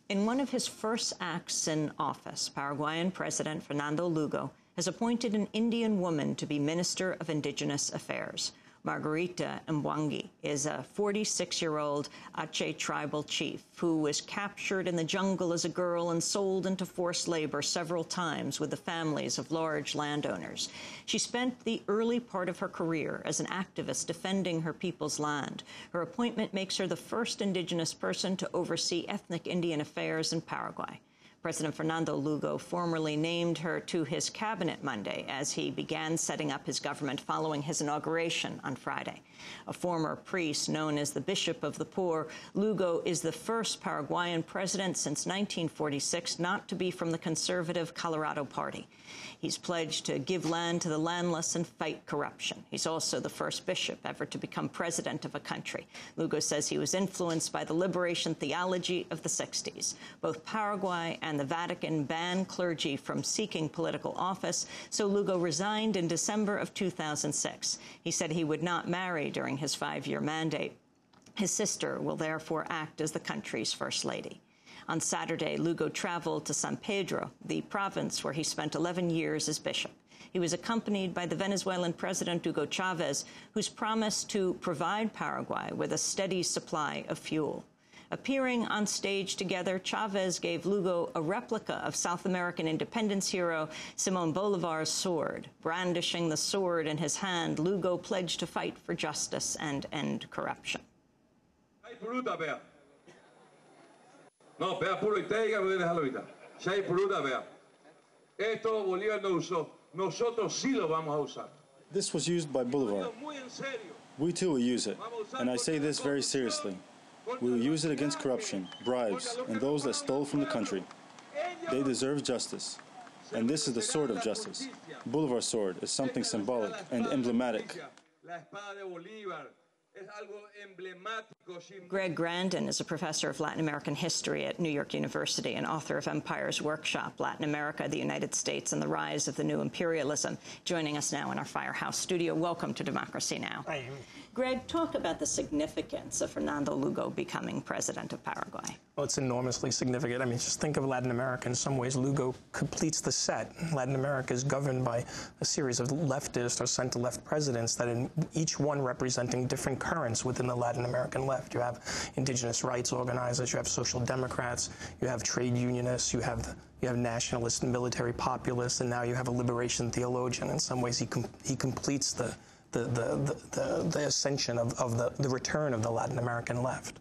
In one of his first acts in office, Paraguayan President Fernando Lugo has appointed an Indian woman to be Minister of Indigenous Affairs. Margarita Mwangi is a 46-year-old Aceh tribal chief who was captured in the jungle as a girl and sold into forced labor several times with the families of large landowners. She spent the early part of her career as an activist defending her people's land. Her appointment makes her the first indigenous person to oversee ethnic Indian affairs in Paraguay. President Fernando Lugo formally named her to his cabinet Monday as he began setting up his government following his inauguration on Friday. A former priest known as the Bishop of the Poor, Lugo is the first Paraguayan president since 1946 not to be from the conservative Colorado Party. He's pledged to give land to the landless and fight corruption. He's also the first bishop ever to become president of a country. Lugo says he was influenced by the liberation theology of the 60s. Both Paraguay and the Vatican banned clergy from seeking political office, so Lugo resigned in December of 2006. He said he would not marry during his 5-year mandate. His sister will therefore act as the country's first lady. On Saturday, Lugo traveled to San Pedro, the province where he spent 11 years as bishop. He was accompanied by the Venezuelan President Hugo Chavez, who's promised to provide Paraguay with a steady supply of fuel. Appearing on stage together, Chavez gave Lugo a replica of South American independence hero Simón Bolívar's sword. Brandishing the sword in his hand, Lugo pledged to fight for justice and end corruption. No, vea puro y técnico, déjalo ahorita. Si hay fruta, vea. Esto Bolívar no usó. Nosotros sí lo vamos a usar. This was used by Bolivar. We too will use it, and I say this very seriously. We will use it against corruption, bribes, and those that stole from the country. They deserve justice, and this is the sword of justice. Bolivar's sword is something symbolic and emblematic. Greg Grandin is a professor of Latin American history at New York University and author of Empire's Workshop, Latin America, the United States, and the Rise of the New Imperialism, joining us now in our Firehouse studio. Welcome to Democracy Now! Hi, Amy. Greg, talk about the significance of Fernando Lugo becoming president of Paraguay. Well, it's enormously significant. I mean, just think of Latin America. In some ways, Lugo completes the set. Latin America is governed by a series of leftist or center-left presidents that in each one representing different currents within the Latin American left. You have indigenous rights organizers, you have social democrats, you have trade unionists, you have nationalist and military populists, and now you have a liberation theologian. In some ways, he completes the ascension of the return of the Latin American left.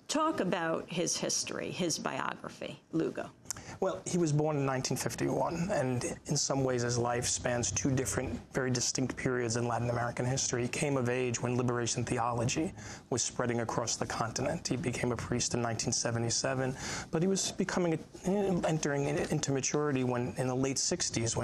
Talk about his history, his biography, Lugo. Well, he was born in 1951, and in some ways his life spans two different, very distinct periods in Latin American history. He came of age when liberation theology was spreading across the continent. He became a priest in 1977, but he was entering into maturity when, in the late 60s,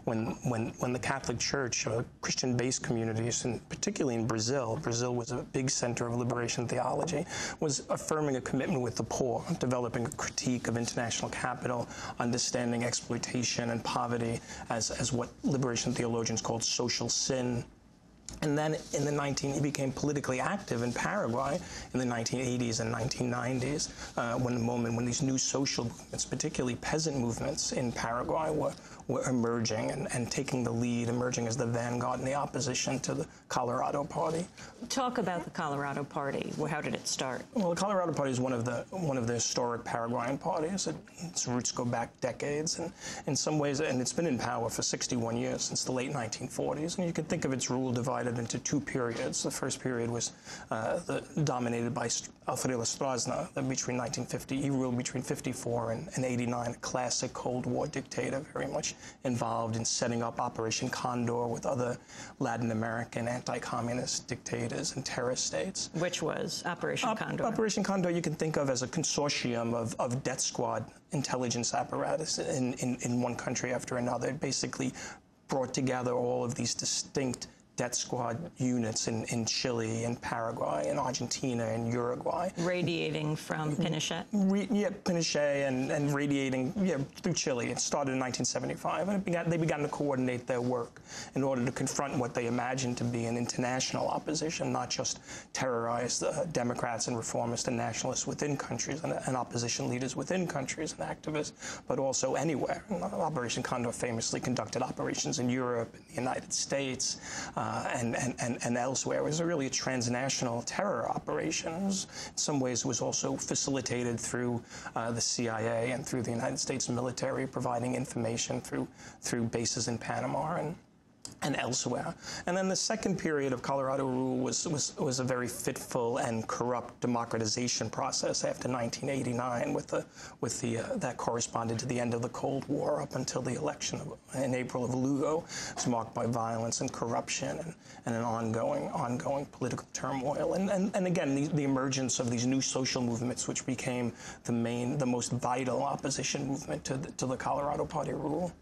when the Catholic Church, Christian-based communities, and particularly in Brazil was a big center of liberation theology, was affirming a commitment with the poor, developing a critique of international capital, understanding exploitation and poverty as what liberation theologians called social sin. And then he became politically active in Paraguay in the 1980s and 1990s, when these new social movements, particularly peasant movements in Paraguay, were emerging and taking the lead, emerging as the vanguard in the opposition to the Colorado Party. Talk about the Colorado Party. How did it start? Well, the Colorado Party is one of the historic Paraguayan parties. Its roots go back decades, and in some ways, and it's been in power for 61 years, since the late 1940s. And you can think of its rule divided into two periods. The first period was dominated by Alfredo Stroessner, he ruled between 54 and 89, a classic Cold War dictator, very much involved in setting up Operation Condor with other Latin American anti-communist dictators and terrorist states. Which was Operation Condor? Operation Condor you can think of as a consortium of death squad intelligence apparatus in one country after another. It basically brought together all of these distinct death squad units in Chile, in Paraguay, in Argentina, and Uruguay. Radiating from Pinochet? Pinochet and radiating through Chile. It started in 1975, and they began to coordinate their work in order to confront what they imagined to be an international opposition, not just terrorize the Democrats and reformists and nationalists within countries and opposition leaders within countries and activists, but also anywhere. Operation Condor famously conducted operations in Europe, in the United States, and elsewhere. It was really a transnational terror operation. In some ways, it was also facilitated through the CIA and through the United States military, providing information through bases in Panama and elsewhere. And then the second period of Colorado rule was a very fitful and corrupt democratization process after 1989, that corresponded to the end of the Cold War up until the election in April of Lugo. It was marked by violence and corruption and an ongoing political turmoil. And again, the emergence of these new social movements, which became the most vital opposition movement to the Colorado Party rule.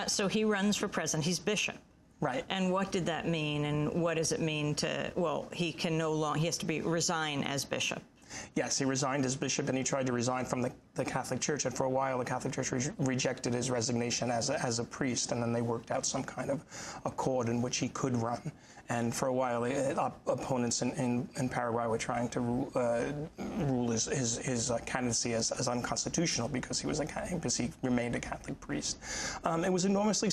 So he runs for president. He's bishop. Right. And what did that mean? And what does it mean to, well, he has to resign as bishop. Yes, he resigned as bishop, and he tried to resign from the Catholic Church. And for a while, the Catholic Church rejected his resignation as a priest, and then they worked out some kind of accord in which he could run. And for a while, opponents in Paraguay were trying to rule his candidacy as unconstitutional because he remained a Catholic priest. It was enormously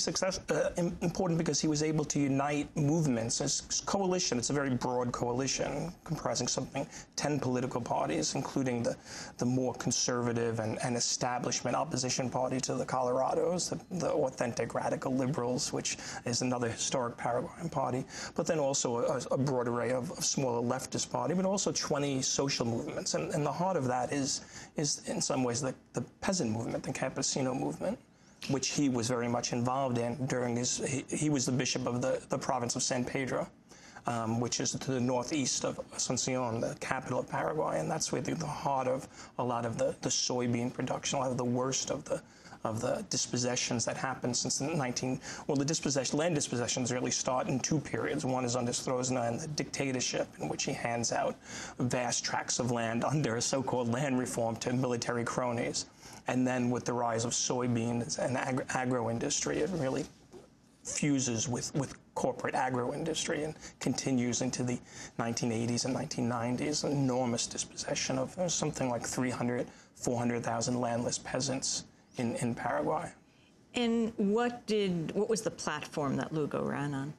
important because he was able to unite movements as coalition. It's a very broad coalition comprising 10 political parties, including the more conservative and establishment opposition party to the Colorados, the authentic radical liberals, which is another historic Paraguayan party, but then also a broad array of smaller leftist party, but also 20 social movements. And the heart of that is in some ways the peasant movement, the campesino movement, which he was very much involved in during he was the bishop of the province of San Pedro, which is to the northeast of Asunción, the capital of Paraguay, and that's really the heart of a lot of the soybean production, a lot of the worst of the dispossessions that happened since the land dispossessions really start in two periods. One is under Stroessner and the dictatorship, in which he hands out vast tracts of land under a so-called land reform to military cronies. And then with the rise of soybeans and agro-industry, it really fuses with corporate agro-industry and continues into the 1980s and 1990s, an enormous dispossession of something like 400,000 landless peasants in Paraguay. And what was the platform that Lugo ran on?